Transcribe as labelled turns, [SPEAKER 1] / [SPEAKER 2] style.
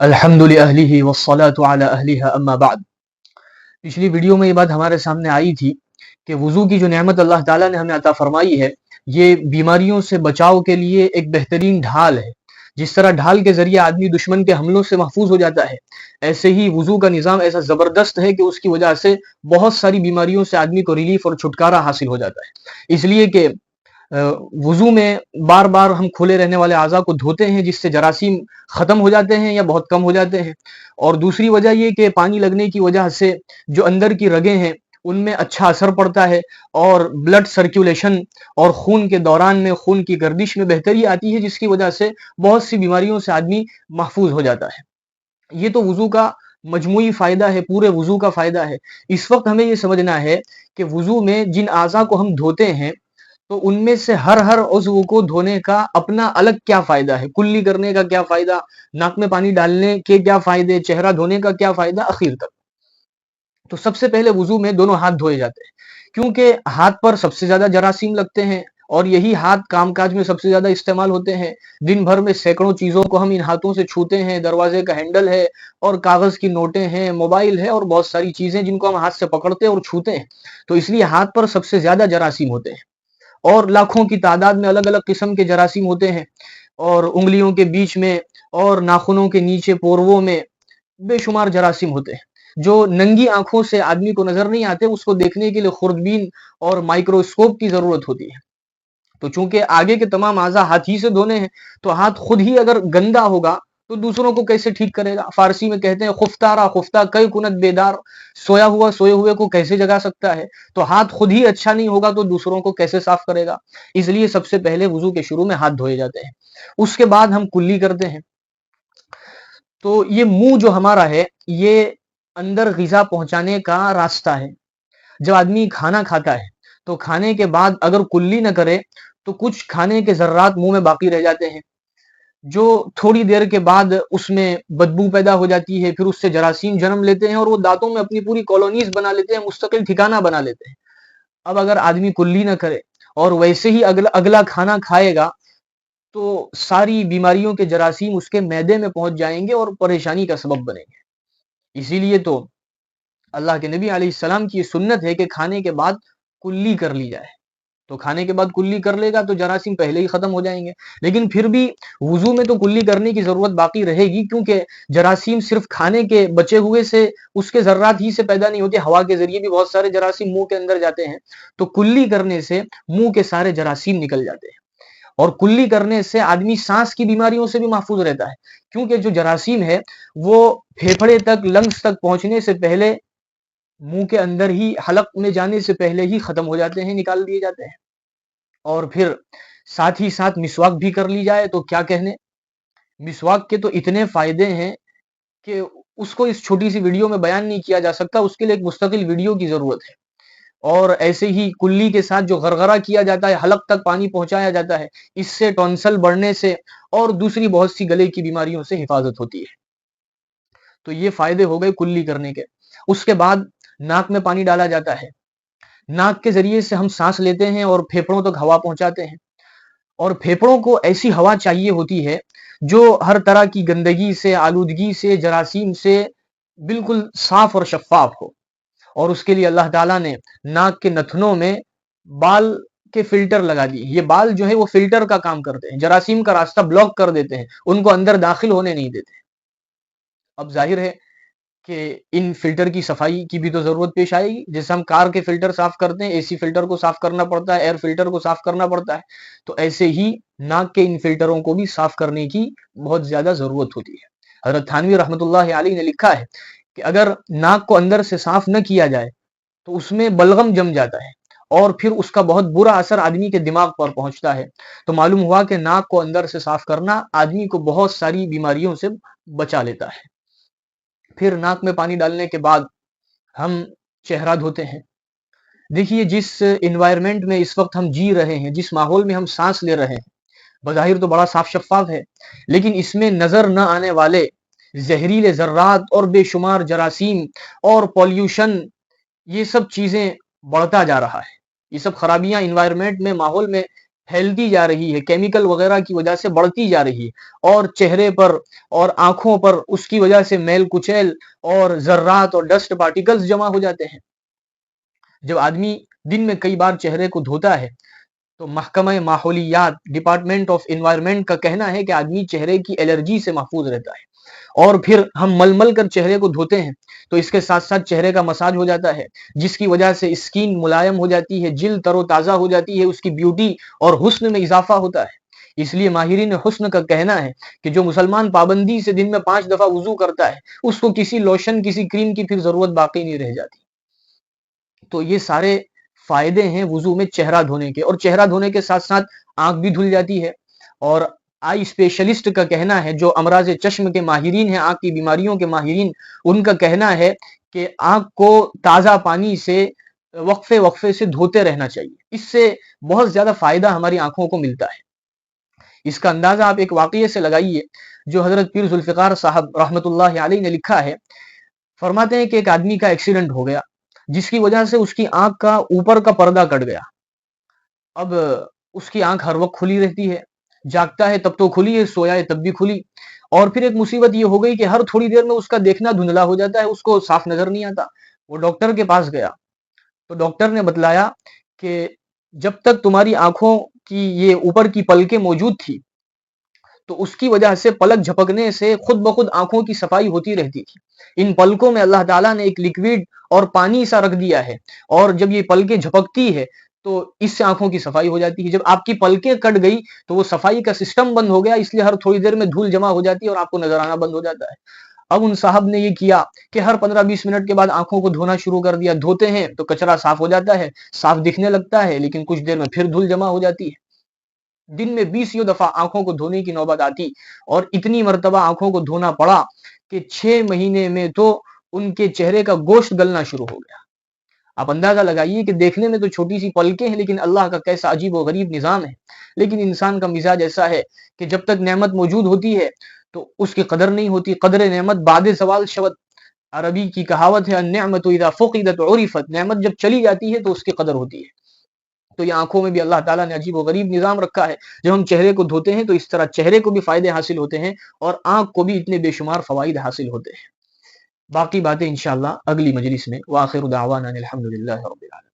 [SPEAKER 1] الحمد للہ والصلاة علی اہلہا اما بعد۔ پچھلی ویڈیو میں یہ بات ہمارے سامنے آئی تھی کہ وضو کی جو نعمت اللہ تعالیٰ نے ہمیں عطا فرمائی ہے، یہ بیماریوں سے بچاؤ کے لیے ایک بہترین ڈھال ہے۔ جس طرح ڈھال کے ذریعے آدمی دشمن کے حملوں سے محفوظ ہو جاتا ہے، ایسے ہی وضو کا نظام ایسا زبردست ہے کہ اس کی وجہ سے بہت ساری بیماریوں سے آدمی کو ریلیف اور چھٹکارا حاصل ہو جاتا ہے۔ اس لیے کہ وضو میں بار بار ہم کھلے رہنے والے اعضاء کو دھوتے ہیں، جس سے جراثیم ختم ہو جاتے ہیں یا بہت کم ہو جاتے ہیں۔ اور دوسری وجہ یہ کہ پانی لگنے کی وجہ سے جو اندر کی رگیں ہیں ان میں اچھا اثر پڑتا ہے، اور بلڈ سرکولیشن اور خون کے دوران میں خون کی گردش میں بہتری آتی ہے، جس کی وجہ سے بہت سی بیماریوں سے آدمی محفوظ ہو جاتا ہے۔ یہ تو وضو کا مجموعی فائدہ ہے، پورے وضو کا فائدہ ہے۔ اس وقت ہمیں یہ سمجھنا ہے کہ وضو میں جن اعضاء کو ہم دھوتے ہیں تو ان میں سے ہر عضو کو دھونے کا اپنا الگ کیا فائدہ ہے، کلی کرنے کا کیا فائدہ، ناک میں پانی ڈالنے کے کیا فائدے، چہرہ دھونے کا کیا فائدہ، اخیر تک۔ تو سب سے پہلے وضو میں دونوں ہاتھ دھوئے جاتے ہیں، کیونکہ ہاتھ پر سب سے زیادہ جراثیم لگتے ہیں، اور یہی ہاتھ کام کاج میں سب سے زیادہ استعمال ہوتے ہیں۔ دن بھر میں سینکڑوں چیزوں کو ہم ان ہاتھوں سے چھوتے ہیں، دروازے کا ہینڈل ہے، اور کاغذ کی نوٹیں ہیں، موبائل ہے، اور بہت ساری چیزیں جن کو ہم ہاتھ سے پکڑتے اور چھوتے ہیں۔ تو اس لیے ہاتھ پر سب سے زیادہ جراثیم ہوتے ہیں، اور لاکھوں کی تعداد میں الگ الگ قسم کے جراثیم ہوتے ہیں، اور انگلیوں کے بیچ میں اور ناخنوں کے نیچے پورووں میں بے شمار جراثیم ہوتے ہیں، جو ننگی آنکھوں سے آدمی کو نظر نہیں آتے۔ اس کو دیکھنے کے لیے خوردبین اور مائکروسکوپ کی ضرورت ہوتی ہے۔ تو چونکہ آگے کے تمام اعضاء ہاتھ ہی سے دھونے ہیں، تو ہاتھ خود ہی اگر گندا ہوگا تو دوسروں کو کیسے ٹھیک کرے گا؟ فارسی میں کہتے ہیں خفتارا خفتہ کئی کنت بیدار، سویا ہوا سوئے ہوئے کو کیسے جگا سکتا ہے؟ تو ہاتھ خود ہی اچھا نہیں ہوگا تو دوسروں کو کیسے صاف کرے گا؟ اس لیے سب سے پہلے وضو کے شروع میں ہاتھ دھوئے جاتے ہیں، اس کے بعد ہم کلی کرتے ہیں۔ تو یہ منہ جو ہمارا ہے، یہ اندر غذا پہنچانے کا راستہ ہے۔ جب آدمی کھانا کھاتا ہے تو کھانے کے بعد اگر کلی نہ کرے تو کچھ کھانے کے ذرات منہ میں باقی رہ جاتے ہیں، جو تھوڑی دیر کے بعد اس میں بدبو پیدا ہو جاتی ہے، پھر اس سے جراثیم جنم لیتے ہیں، اور وہ دانتوں میں اپنی پوری کالونیز بنا لیتے ہیں، مستقل ٹھکانہ بنا لیتے ہیں۔ اب اگر آدمی کلی نہ کرے اور ویسے ہی اگلا کھانا کھائے گا تو ساری بیماریوں کے جراثیم اس کے معدے میں پہنچ جائیں گے اور پریشانی کا سبب بنیں گے۔ اسی لیے تو اللہ کے نبی علیہ السلام کی یہ سنت ہے کہ کھانے کے بعد کلی کر لی جائے۔ تو کھانے کے بعد کلی کر لے گا تو جراثیم پہلے ہی ختم ہو جائیں گے۔ لیکن پھر بھی وضو میں تو کلی کرنے کی ضرورت باقی رہے گی، کیونکہ جراثیم صرف کھانے کے بچے ہوئے سے اس کے ذرات ہی سے پیدا نہیں ہوتے، ہوا کے ذریعے بھی بہت سارے جراثیم منہ کے اندر جاتے ہیں۔ تو کلی کرنے سے منہ کے سارے جراثیم نکل جاتے ہیں، اور کلی کرنے سے آدمی سانس کی بیماریوں سے بھی محفوظ رہتا ہے، کیونکہ جو جراثیم ہے وہ پھیپھڑے تک، لنگس تک پہنچنے سے پہلے، منہ کے اندر ہی حلق میں جانے سے پہلے ہی ختم ہو جاتے ہیں، نکال دیے جاتے ہیں۔ اور پھر ساتھ ہی ساتھ مسواک بھی کر لی جائے تو کیا کہنے۔ مسواک کے تو اتنے فائدے ہیں کہ اس کو اس چھوٹی سی ویڈیو میں بیان نہیں کیا جا سکتا، اس کے لیے ایک مستقل ویڈیو کی ضرورت ہے۔ اور ایسے ہی کلی کے ساتھ جو غرغرہ کیا جاتا ہے، حلق تک پانی پہنچایا جاتا ہے، اس سے ٹونسل بڑھنے سے اور دوسری بہت سی گلے کی بیماریوں سے حفاظت ہوتی ہے۔ تو یہ فائدے ہو گئے کلی کرنے کے۔ اس کے بعد ناک میں پانی ڈالا جاتا ہے، ناک کے ذریعے سے ہم سانس لیتے ہیں اور پھیپھڑوں تک ہوا پہنچاتے ہیں، اور پھیپھڑوں کو ایسی ہوا چاہیے ہوتی ہے جو ہر طرح کی گندگی سے، آلودگی سے، جراثیم سے بالکل صاف اور شفاف ہو۔ اور اس کے لیے اللہ تعالیٰ نے ناک کے نتھنوں میں بال کے فلٹر لگا دیے۔ یہ بال جو ہے وہ فلٹر کا کام کرتے ہیں، جراثیم کا راستہ بلاک کر دیتے ہیں، ان کو اندر داخل ہونے نہیں دیتے۔ اب ظاہر ہے کہ ان فلٹر کی صفائی کی بھی تو ضرورت پیش آئے گی، جیسے ہم کار کے فلٹر صاف کرتے ہیں، اے سی فلٹر کو صاف کرنا پڑتا ہے، ایئر فلٹر کو صاف کرنا پڑتا ہے، تو ایسے ہی ناک کے ان فلٹروں کو بھی صاف کرنے کی بہت زیادہ ضرورت ہوتی ہے۔ حضرت تھانوی رحمۃ اللہ علیہ نے لکھا ہے کہ اگر ناک کو اندر سے صاف نہ کیا جائے تو اس میں بلغم جم جاتا ہے، اور پھر اس کا بہت برا اثر آدمی کے دماغ پر پہنچتا ہے۔ تو معلوم ہوا کہ ناک کو اندر سے صاف کرنا آدمی کو بہت ساری بیماریوں سے بچا لیتا ہے۔ پھر ناک میں پانی ڈالنے کے بعد ہم چہرہ دھوتے ہیں۔ دیکھیے جس انوائرمنٹ میں اس وقت ہم جی رہے ہیں، جس ماحول میں ہم سانس لے رہے ہیں، بظاہر تو بڑا صاف شفاف ہے، لیکن اس میں نظر نہ آنے والے زہریلے ذرات اور بے شمار جراثیم اور پولیوشن، یہ سب چیزیں بڑھتا جا رہا ہے۔ یہ سب خرابیاں انوائرمنٹ میں، ماحول میں پھیلتی جا رہی ہے، کیمیکل وغیرہ کی وجہ سے بڑھتی جا رہی ہے، اور چہرے پر اور آنکھوں پر اس کی وجہ سے میل کچیل اور ذرات اور ڈسٹ پارٹیکلز جمع ہو جاتے ہیں۔ جب آدمی دن میں کئی بار چہرے کو دھوتا ہے تو محکمہ ماحولیات ڈپارٹمنٹ آف انوائرمنٹ کا کہنا ہے کہ آدمی چہرے کی الرجی سے محفوظ رہتا ہے۔ اور پھر ہم مل مل کر چہرے کو دھوتے ہیں تو اس کے ساتھ ساتھ چہرے کا مساج ہو جاتا ہے، جس کی وجہ سے اسکین ملائم ہو جاتی ہے، جلد تر و تازہ ہو جاتی ہے، اس کی بیوٹی اور حسن میں اضافہ ہوتا ہے۔ اس لیے ماہرین حسن کا کہنا ہے کہ جو مسلمان پابندی سے دن میں 5 دفعہ وضو کرتا ہے، اس کو کسی لوشن کسی کریم کی پھر ضرورت باقی نہیں رہ جاتی۔ تو یہ سارے فائدے ہیں وضو میں چہرہ دھونے کے، اور چہرہ دھونے کے ساتھ ساتھ آنکھ بھی دھل جاتی ہے۔ اور آئی اسپیشلسٹ کا کہنا ہے، جو امراض چشم کے ماہرین ہیں، آنکھ کی بیماریوں کے ماہرین، ان کا کہنا ہے کہ آنکھ کو تازہ پانی سے وقفے وقفے سے دھوتے رہنا چاہیے، اس سے بہت زیادہ فائدہ ہماری آنکھوں کو ملتا ہے۔ اس کا اندازہ آپ ایک واقعے سے لگائیے جو حضرت پیر ذوالفقار صاحب رحمۃ اللہ علیہ نے لکھا ہے۔ فرماتے ہیں کہ ایک آدمی کا ایکسیڈنٹ ہو گیا، جس کی وجہ سے اس کی آنکھ کا اوپر کا پردہ کٹ گیا۔ اب اس کی آنکھ ہر وقت کھلی رہتی ہے، جاگتا ہے تب تو کھلی ہے، سویا ہے تب بھی کھلی۔ اور پھر ایک مصیبت یہ ہو گئی کہ ہر تھوڑی دیر میں اس کا دیکھنا دھندلا ہو جاتا ہے، اس کو صاف نظر نہیں آتا۔ وہ ڈاکٹر کے پاس گیا تو ڈاکٹر نے بتلایا کہ جب تک تمہاری آنکھوں کی یہ اوپر کی پلکیں موجود تھی تو اس کی وجہ سے پلک جھپکنے سے خود بخود آنکھوں کی صفائی ہوتی رہتی تھی۔ ان پلکوں میں اللہ تعالیٰ نے ایک لکوڈ اور پانی سا رکھ دیا ہے، اور جب یہ پلکیں جھپکتی ہے تو اس سے آنکھوں کی صفائی ہو جاتی ہے۔ جب آپ کی پلکیں کٹ گئی تو وہ صفائی کا سسٹم بند ہو گیا، اس لیے ہر تھوڑی دیر میں دھول جمع ہو جاتی ہے اور آپ کو نظر آنا بند ہو جاتا ہے۔ اب ان صاحب نے یہ کیا کہ ہر 15-20 منٹ کے بعد آنکھوں کو دھونا شروع کر دیا، دھوتے ہیں تو کچرا صاف ہو جاتا ہے، صاف دکھنے لگتا ہے، لیکن کچھ دیر میں پھر دھول جمع ہو جاتی ہے۔ دن میں 20 دفعہ آنکھوں کو دھونے کی نوبت آتی، اور اتنی مرتبہ آنکھوں کو دھونا پڑا کہ 6 مہینے میں تو ان کے چہرے کا گوشت گلنا شروع ہو گیا۔ آپ اندازہ لگائیے کہ دیکھنے میں تو چھوٹی سی پلکیں ہیں، لیکن اللہ کا کیسا عجیب و غریب نظام ہے۔ لیکن انسان کا مزاج ایسا ہے کہ جب تک نعمت موجود ہوتی ہے تو اس کی قدر نہیں ہوتی۔ قدر نعمت بعد زوال شود، عربی کی کہاوت ہے، النعمت اذا فقدت عرفت، نعمت جب چلی جاتی ہے تو اس کی قدر ہوتی ہے۔ تو یہ آنکھوں میں بھی اللہ تعالیٰ نے عجیب و غریب نظام رکھا ہے۔ جب ہم چہرے کو دھوتے ہیں تو اس طرح چہرے کو بھی فائدے حاصل ہوتے ہیں، اور آنکھ کو بھی اتنے بے شمار فوائد حاصل ہوتے ہیں۔ باقی باتیں انشاءاللہ اگلی مجلس میں۔ وآخر دعوانا الحمدللہ رب العالمین۔